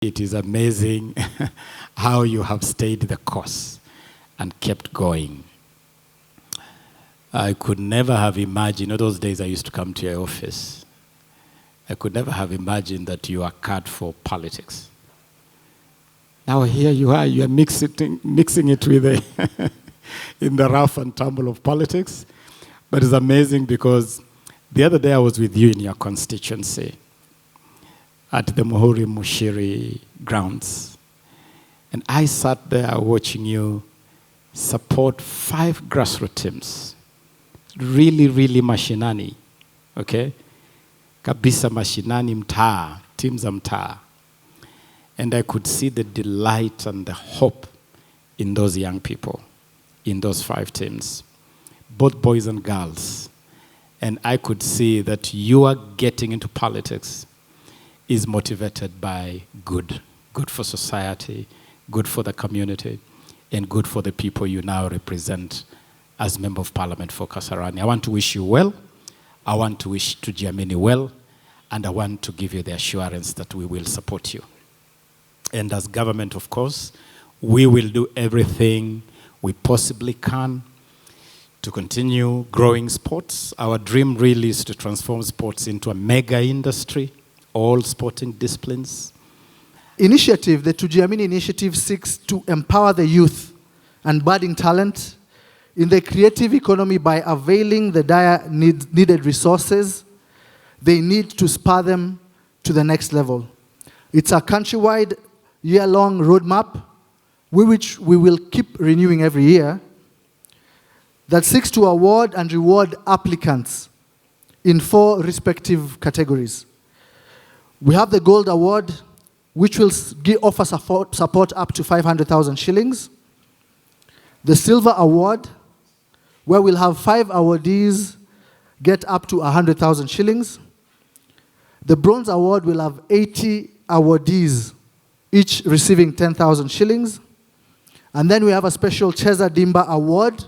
It is amazing how you have stayed the course and kept going. I could never have imagined, those days I used to come to your office, I could never have imagined that you are cut for politics. Now here you are mixing it with in the rough and tumble of politics. But it's amazing because the other day I was with you in your constituency at the Muhuri Mushiri grounds. And I sat there watching you support 5 grassroots teams. Really, really mashinani. Okay? Kabisa mashinani mtaa, teams za mtaa. And I could see the delight and the hope in those young people, in those 5 teams, both boys and girls. And I could see that you are getting into politics is motivated by good for society, good for the community, and good for the people you now represent as Member of Parliament for Kasarani. I want to wish you well. I want to wish to Dlamini well, and I want to give you the assurance that we will support you. And as government, of course, we will do everything we possibly can to continue growing sports. Our dream really is to transform sports into a mega industry, all sporting disciplines. Initiative, the Tujiamini initiative seeks to empower the youth and budding talent in the creative economy by availing the dire needed resources they need to spur them to the next level. It's a countrywide, year-long roadmap, which we will keep renewing every year, that seeks to award and reward applicants in 4 respective categories. We have the Gold Award, which will offer support up to 500,000 shillings. The Silver Award, where we'll have 5 awardees get up to 100,000 shillings. The Bronze Award will have 80 awardees, each receiving 10,000 shillings. And then we have a special Cheza Dimba Award,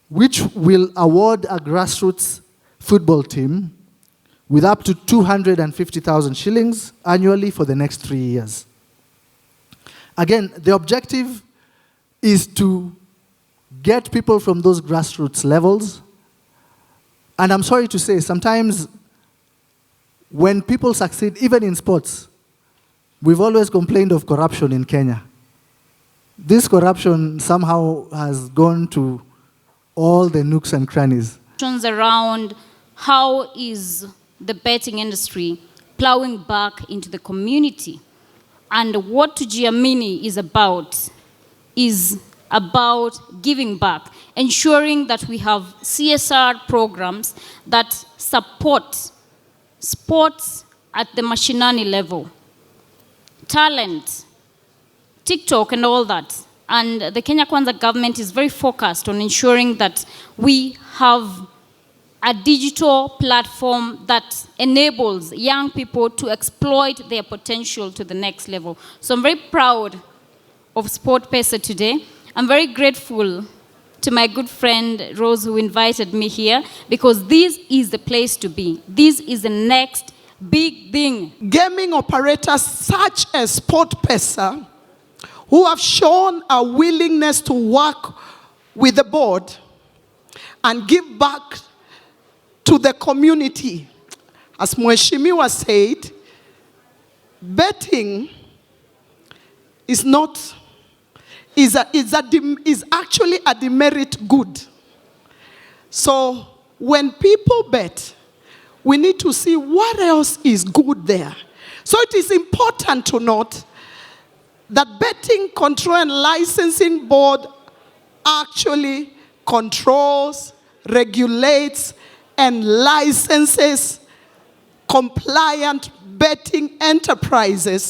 which will award a grassroots football team with up to 250,000 shillings annually for the next 3 years. Again, the objective is to get people from those grassroots levels. And I'm sorry to say, sometimes when people succeed, even in sports, we've always complained of corruption in Kenya. This corruption somehow has gone to all the nooks and crannies. Around how is the betting industry plowing back into the community. And what Dlamini is about giving back, ensuring that we have CSR programs that support sports at the mashinani level, talent, TikTok and all that. And the Kenya Kwanza government is very focused on ensuring that we have a digital platform that enables young people to exploit their potential to the next level. So I'm very proud of SportPesa today. I'm very grateful to my good friend Rose who invited me here, because this is the place to be. This is the next big thing. Gaming operators such as SportPesa, who have shown a willingness to work with the board and give back to the community. As Mheshimiwa said, betting is actually a demerit good. So when people bet, we need to see what else is good there. So it is important to note that Betting Control and Licensing Board actually controls, regulates, and licenses compliant betting enterprises